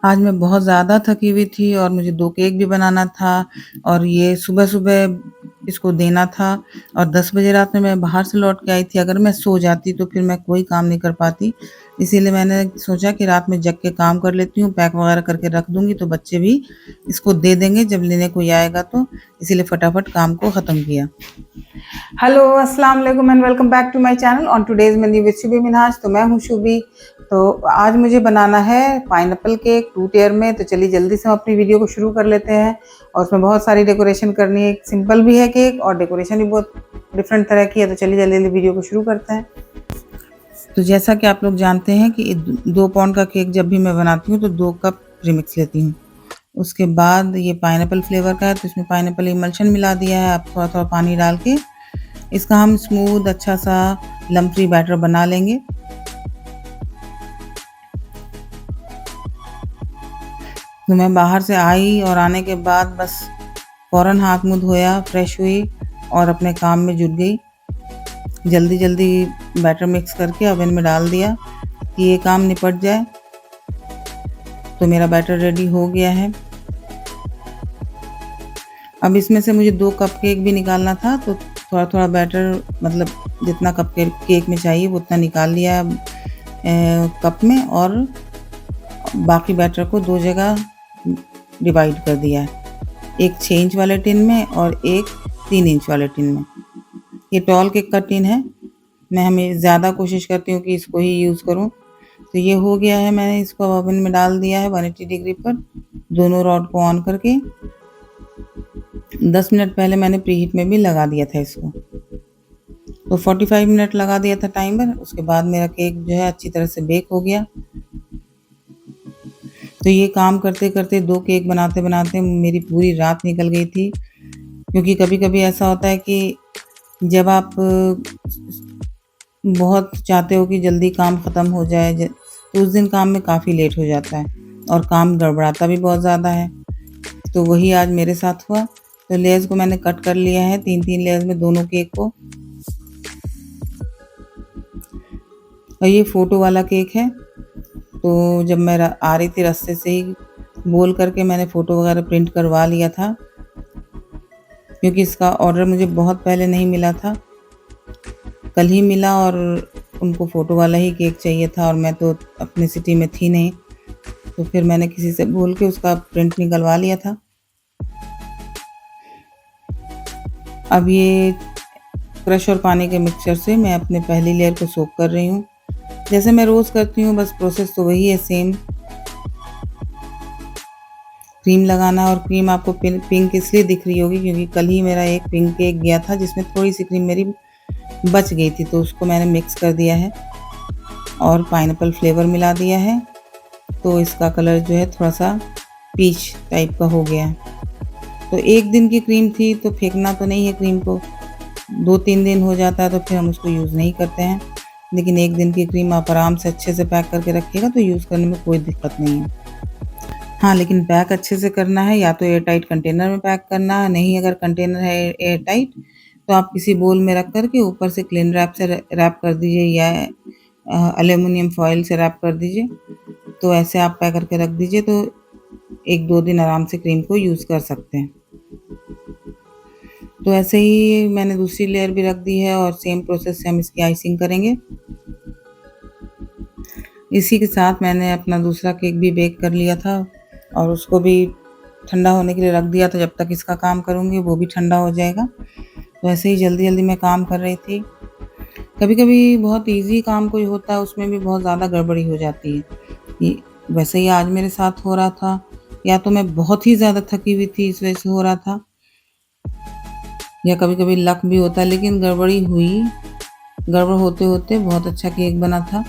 आज मैं बहुत ज़्यादा थकी हुई थी और मुझे 2 केक भी बनाना था और ये सुबह-सुबह इसको देना था और 10 बजे रात में मैं बाहर से लौट के आई थी। अगर मैं सो जाती तो फिर मैं कोई काम नहीं कर पाती। इसीलिए मैंने सोचा कि रात में जग के काम कर लेती हूँ, पैक वगैरह करके रख दूँगी तो बच्चे भी इसको दे देंगे जब लेने कोई आएगा तो, इसीलिए फटाफट काम को ख़त्म किया। हेलो अस्सलाम वालेकुम and welcome back to my channel on today's menu with Shubhi Minhaj. तो मैं हूँ शुभी। तो आज मुझे बनाना है पाइनएप्पल केक 2 टियर में। तो चलिए जल्दी से हम अपनी वीडियो को शुरू कर लेते हैं और उसमें बहुत सारी डेकोरेशन करनी है। सिंपल भी है केक और डेकोरेशन भी बहुत डिफरेंट तरह की है। तो चलिए जल्दी जल्दी वीडियो को शुरू करते हैं। तो जैसा कि आप लोग जानते हैं कि 2 पाउंड का केक जब भी मैं बनाती हूँ तो 2 कप प्रीमिक्स लेती हूँ। उसके बाद ये पाइनएप्पल फ्लेवर का है तो इसमें पाइनएप्पल इमल्शन मिला दिया है। अब थोड़ा-थोड़ा पानी डाल के इसका हम स्मूथ अच्छा सा लम्प फ्री बैटर बना लेंगे। तो मैं बाहर से आई और आने के बाद बस फ़ौरन हाथ मुँह धोया, फ्रेश हुई और अपने काम में जुट गई। जल्दी-जल्दी बैटर मिक्स करके ओवन में डाल दिया कि ये काम निपट जाए। तो मेरा बैटर रेडी हो गया है। अब इसमें से मुझे 2 कप केक भी निकालना था तो थोड़ा-थोड़ा बैटर मतलब जितना कप के केक में चाहिए वो उतना निकाल लिया कप में और बाकी बैटर को 2 जगह डिवाइड कर दिया है। एक 6 इंच वाले टिन में और एक 3 इंच वाले टिन में। ये टॉल केक का टिन है। मैं हमें ज़्यादा कोशिश करती हूँ कि इसको ही यूज़ करूँ। तो ये हो गया है, मैंने इसको ओवन में डाल दिया है 180 डिग्री पर। दोनों रॉड को ऑन करके 10 मिनट पहले मैंने प्रीहीट में भी लगा दिया था इसको। तो 45 मिनट लगा दिया था टाइमर। उसके बाद मेरा केक जो है अच्छी तरह से बेक हो गया। तो ये काम करते-करते 2 केक बनाते-बनाते मेरी पूरी रात निकल गई थी। क्योंकि कभी-कभी ऐसा होता है कि जब आप बहुत चाहते हो कि जल्दी काम ख़त्म हो जाए तो उस दिन काम में काफ़ी लेट हो जाता है और काम गड़बड़ाता भी बहुत ज़्यादा है। तो वही आज मेरे साथ हुआ। तो लेयर्स को मैंने कट कर लिया है 3-3 लेयर्स में दोनों केक को। और ये फ़ोटो वाला केक है। तो जब मैं आ रही थी रास्ते से ही बोल करके मैंने फ़ोटो वगैरह प्रिंट करवा लिया था। क्योंकि इसका ऑर्डर मुझे बहुत पहले नहीं मिला था। कल ही मिला और उनको फ़ोटो वाला ही केक चाहिए था और मैं तो अपनी सिटी में थी नहीं। तो फिर मैंने किसी से बोल के उसका प्रिंट निकलवा लिया था। अब ये क्रश और पानी के मिक्सचर से मैं अपने पहली लेयर को सोक कर रही हूँ। जैसे मैं रोज़ करती हूँ बस प्रोसेस तो वही है सेम। क्रीम लगाना और क्रीम आपको पिंक इसलिए दिख रही होगी क्योंकि कल ही मेरा एक पिंक केक गया था जिसमें थोड़ी-सी क्रीम मेरी बच गई थी तो उसको मैंने मिक्स कर दिया है और पाइनएप्पल फ्लेवर मिला दिया है। तो इसका कलर जो है थोड़ा-सा पीच टाइप का हो गया है। तो 1 दिन की क्रीम थी तो फेंकना तो नहीं है क्रीम को। 2-3 दिन हो जाता है तो फिर हम उसको यूज़ नहीं करते हैं। लेकिन 1 दिन की क्रीम आप आराम से अच्छे से पैक करके रखिएगा तो यूज़ करने में कोई दिक्कत नहीं है। हाँ, लेकिन पैक अच्छे से करना है या तो एयर टाइट कंटेनर में पैक करना है, नहीं अगर कंटेनर है एयर टाइट तो आप किसी बोल में रख कर के ऊपर से क्लीन रैप से रैप कर दीजिए या एल्युमिनियम फॉइल से रैप कर दीजिए। तो ऐसे आप पैक करके रख दीजिए तो 1-2 दिन आराम से क्रीम को यूज़ कर सकते हैं। तो ऐसे ही मैंने दूसरी लेयर भी रख दी है और सेम प्रोसेस से हम इसकी आइसिंग करेंगे। इसी के साथ मैंने अपना दूसरा केक भी बेक कर लिया था और उसको भी ठंडा होने के लिए रख दिया था। जब तक इसका काम करूँगी वो भी ठंडा हो जाएगा। तो ऐसे ही जल्दी-जल्दी मैं काम कर रही थी। कभी-कभी बहुत ईज़ी काम कोई होता है उसमें भी बहुत ज़्यादा गड़बड़ी हो जाती है। ये वैसे ही आज मेरे साथ हो रहा था या तो मैं बहुत ही ज़्यादा थकी हुई थी इस वजह से हो रहा था या कभी-कभी लक भी होता है लेकिन गड़बड़ी हुई। गड़बड़ होते-होते बहुत अच्छा केक बना था।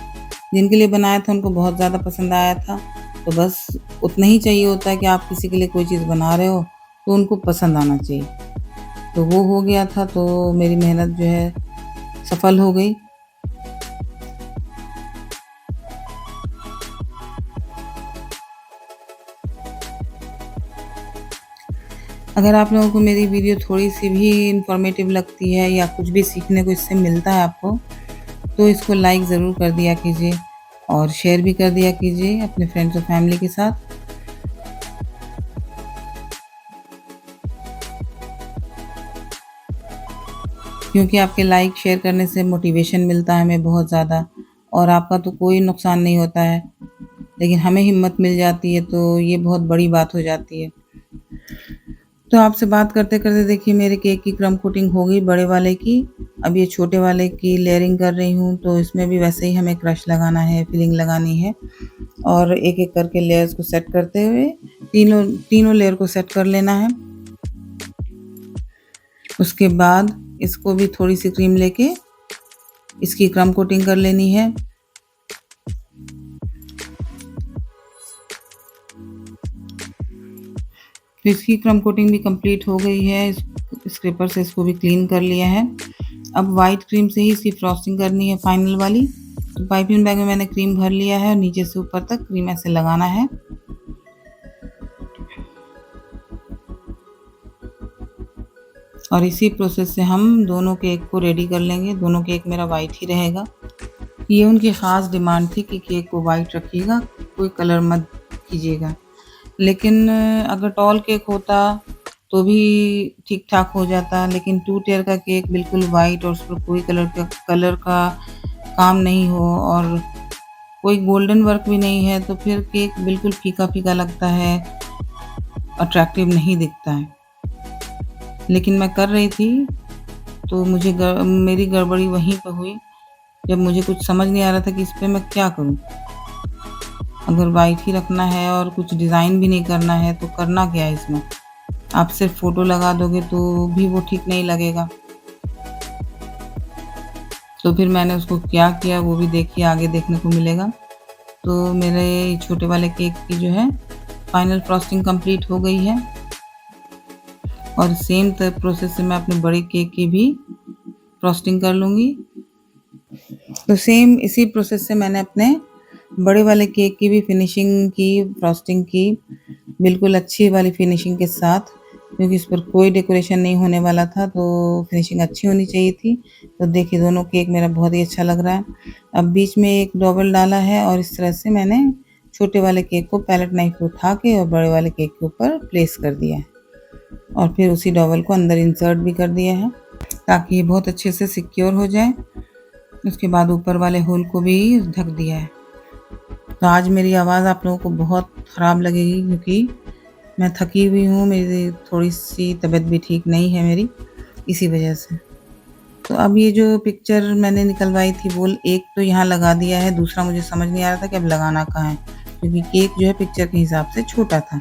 जिनके लिए बनाया था उनको बहुत ज़्यादा पसंद आया था। तो बस उतना ही चाहिए होता है कि आप किसी के लिए कोई चीज़ बना रहे हो तो उनको पसंद आना चाहिए। तो वो हो गया था तो मेरी मेहनत जो है सफल हो गई। अगर आप लोगों को मेरी वीडियो थोड़ी-सी भी इन्फॉर्मेटिव लगती है या कुछ भी सीखने को इससे मिलता है आपको, तो इसको लाइक ज़रूर कर दिया कीजिए और शेयर भी कर दिया कीजिए अपने फ्रेंड्स और फैमिली के साथ। क्योंकि आपके लाइक शेयर करने से मोटिवेशन मिलता है हमें बहुत ज़्यादा, और आपका तो कोई नुकसान नहीं होता है, लेकिन हमें हिम्मत मिल जाती है तो ये बहुत बड़ी बात हो जाती है। तो आपसे बात करते-करते देखिए मेरे केक की क्रम्ब कोटिंग हो गई बड़े वाले की। अब ये छोटे वाले की लेयरिंग कर रही हूँ, तो इसमें भी वैसे ही हमें क्रश लगाना है, फिलिंग लगानी है और एक-एक करके लेयर्स को सेट करते हुए तीनों लेयर को सेट कर लेना है। उसके बाद इसको भी थोड़ी-सी क्रीम लेके इसकी क्रम्ब कोटिंग कर लेनी है। तो इसकी क्रम्ब कोटिंग भी कंप्लीट हो गई है। स्क्रैपर से इसको भी क्लीन कर लिया है। अब व्हाइट क्रीम से ही इसकी फ्रॉस्टिंग करनी है फाइनल वाली। तो पाइपिंग बैग में मैंने क्रीम भर लिया है और नीचे से ऊपर तक क्रीम ऐसे लगाना है। और इसी प्रोसेस से हम दोनों केक को रेडी कर लेंगे। दोनों केक मेरा वाइट ही रहेगा। ये उनकी ख़ास डिमांड थी कि केक को वाइट रखिएगा, कोई कलर मत कीजिएगा। लेकिन अगर टॉल केक होता तो भी ठीक-ठाक हो जाता, लेकिन 2 टियर का केक बिल्कुल वाइट और उस पर कोई कलर का काम नहीं हो और कोई गोल्डन वर्क भी नहीं है, तो फिर केक बिल्कुल फीका-फीका लगता है, अट्रैक्टिव नहीं दिखता है। लेकिन मैं कर रही थी, तो मेरी गड़बड़ी वहीं पे हुई, जब मुझे कुछ समझ नहीं आ रहा था कि इस पे मैं क्या करूँ? अगर वाइट ही रखना है और कुछ डिज़ाइन भी नहीं करना है, तो करना क्या है इसमें? आप सिर्फ़ फ़ोटो लगा दोगे तो भी वो ठीक नहीं लगेगा। तो फिर मैंने उसको क्या किया वो भी देखिए आगे देखने को मिलेगा। तो मेरे छोटे वाले केक की जो है फाइनल फ्रॉस्टिंग कंप्लीट हो गई है और सेम प्रोसेस से मैं अपने बड़े केक की भी फ्रॉस्टिंग कर लूँगी। तो सेम इसी प्रोसेस से मैंने अपने बड़े वाले केक की भी फिनिशिंग की, फ्रॉस्टिंग की, बिल्कुल अच्छी वाली फिनिशिंग के साथ, क्योंकि इस पर कोई डेकोरेशन नहीं होने वाला था, तो फिनिशिंग अच्छी होनी चाहिए थी। तो देखिए दोनों केक मेरा बहुत ही अच्छा लग रहा है। अब बीच में एक डॉवल डाला है और इस तरह से मैंने छोटे वाले केक को पैलेट नाइफ पे उठा के और बड़े वाले केक के ऊपर प्लेस कर दिया है और फिर उसी डॉवल को अंदर इंसर्ट भी कर दिया है, ताकि ये बहुत अच्छे से सिक्योर हो जाए। उसके बाद ऊपर वाले होल को भी ढक दिया है। तो आज मेरी आवाज़ आप लोगों को बहुत ख़राब लगेगी क्योंकि मैं थकी हुई हूँ, मेरी थोड़ी-सी तबीयत भी ठीक नहीं है मेरी, इसी वजह से। तो अब ये जो पिक्चर मैंने निकलवाई थी वो एक तो यहाँ लगा दिया है, दूसरा मुझे समझ नहीं आ रहा था कि अब लगाना कहाँ है, क्योंकि केक जो है पिक्चर के हिसाब से छोटा था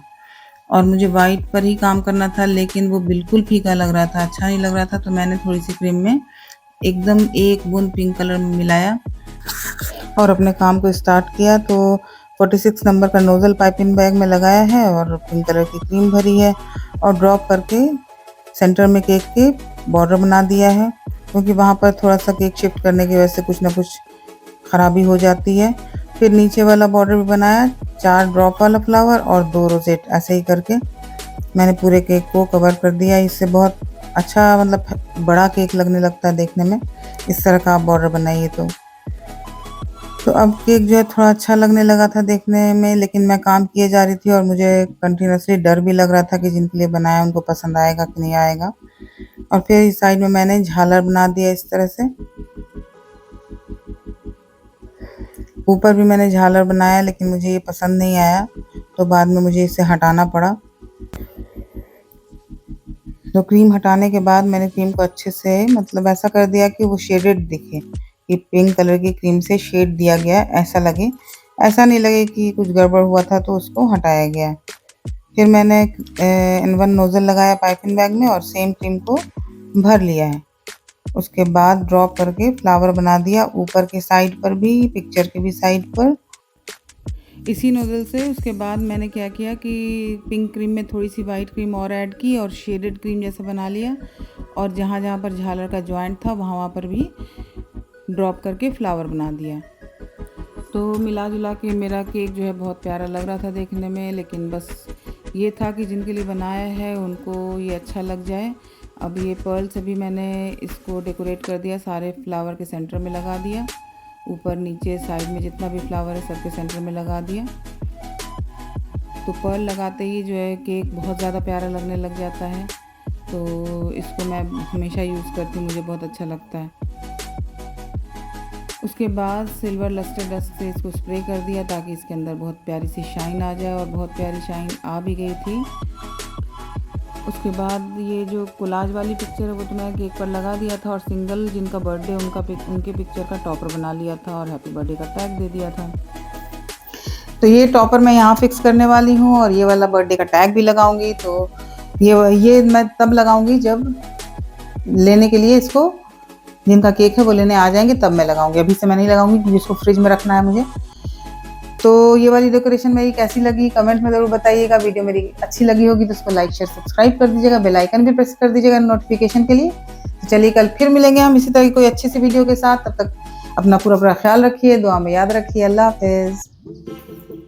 और मुझे व्हाइट पर ही काम करना था, लेकिन वो बिल्कुल फीका लग रहा था, अच्छा नहीं लग रहा था। तो मैंने थोड़ी-सी क्रीम में एकदम एक बूँद पिंक कलर मिलाया और अपने काम को स्टार्ट किया। तो 46 नंबर का नोज़ल पाइपिंग बैग में लगाया है और पिंक कलर की क्रीम भरी है और ड्रॉप करके सेंटर में केक के बॉर्डर बना दिया है, क्योंकि वहाँ पर थोड़ा-सा केक शिफ्ट करने की वजह से कुछ ना कुछ खराबी हो जाती है। फिर नीचे वाला बॉर्डर भी बनाया, 4 ड्रॉप वाला फ्लावर और 2 रोज़ेट, ऐसे ही करके मैंने पूरे केक को कवर कर दिया। इससे बहुत अच्छा मतलब बड़ा केक लगने लगता है देखने में, इस तरह का आप बॉर्डर बनाइए तो। तो अब केक जो है थोड़ा अच्छा लगने लगा था देखने में, लेकिन मैं काम किए जा रही थी और मुझे कंटीन्यूअसली डर भी लग रहा था कि जिनके लिए बनाया उनको पसंद आएगा कि नहीं आएगा। और फिर इस साइड में मैंने झालर बना दिया इस तरह से। ऊपर भी मैंने झालर बनाया, लेकिन मुझे ये पसंद नहीं आया, तो बाद में मुझे इसे हटाना पड़ा। तो क्रीम हटाने के बाद मैंने क्रीम को अच्छे से मतलब ऐसा कर दिया कि वो शेडेड दिखे, कि पिंक कलर की क्रीम से शेड दिया गया है, ऐसा लगे। ऐसा नहीं लगे कि कुछ गड़बड़ हुआ था तो उसको हटाया गया है। फिर मैंने N1 नोज़ल लगाया पाइपिंग बैग में और सेम क्रीम को भर लिया है। उसके बाद ड्रॉप करके फ्लावर बना दिया ऊपर के साइड पर भी, पिक्चर के भी साइड पर। इसी नोज़ल से उसके बाद मैंने क्या किया कि पिंक क्रीम में थोड़ी-सी वाइट क्रीम और ऐड की और शेडेड क्रीम जैसा बना लिया और जहाँ-जहाँ पर झालर का जॉइंट था वहाँ पर भी ड्रॉप करके फ्लावर बना दिया। तो मिला-जुला के मेरा केक जो है बहुत प्यारा लग रहा था देखने में, लेकिन बस ये था कि जिनके लिए बनाया है उनको ये अच्छा लग जाए। अब ये पर्ल से भी मैंने इसको डेकोरेट कर दिया, सारे फ्लावर के सेंटर में लगा दिया, ऊपर नीचे साइड में जितना भी फ्लावर है सबके सेंटर में लगा दिया। तो पर्ल लगाते ही जो है केक बहुत ज़्यादा प्यारा लगने लग जाता है तो इसको मैं हमेशा यूज़ करती हूँ, मुझे बहुत अच्छा लगता है। उसके बाद सिल्वर लस्टर डस्ट से इसको स्प्रे कर दिया ताकि इसके अंदर बहुत प्यारी सी शाइन आ जाए, और बहुत प्यारी शाइन आ भी गई थी। उसके बाद ये जो कोलाज वाली पिक्चर है वो तो मैं केक पर लगा दिया था, और सिंगल जिनका बर्थडे उनके पिक्चर का टॉपर बना लिया था और हैप्पी बर्थडे का टैग दे दिया था। तो ये टॉपर मैं यहाँ फिक्स करने वाली हूँ और ये वाला बर्थडे का टैग भी लगाऊंगी। तो ये मैं तब लगाऊंगी जब लेने के लिए इसको जिनका केक है वो लेने आ जाएंगे, तब मैं लगाऊंगी। अभी से मैं नहीं लगाऊंगी क्योंकि इसको फ्रिज में रखना है मुझे। तो ये वाली डेकोरेशन मेरी कैसी लगी कमेंट में ज़रूर बताइएगा। वीडियो मेरी अच्छी लगी होगी तो उसको लाइक शेयर सब्सक्राइब कर दीजिएगा, बेल आइकन भी प्रेस कर दीजिएगा नोटिफिकेशन के लिए। तो चलिए कल फिर मिलेंगे हम इसी तरह की कोई अच्छी सी वीडियो के साथ। तब तक अपना पूरा ख्याल रखिए, दुआ में याद रखिए। अल्लाह हाफिज़।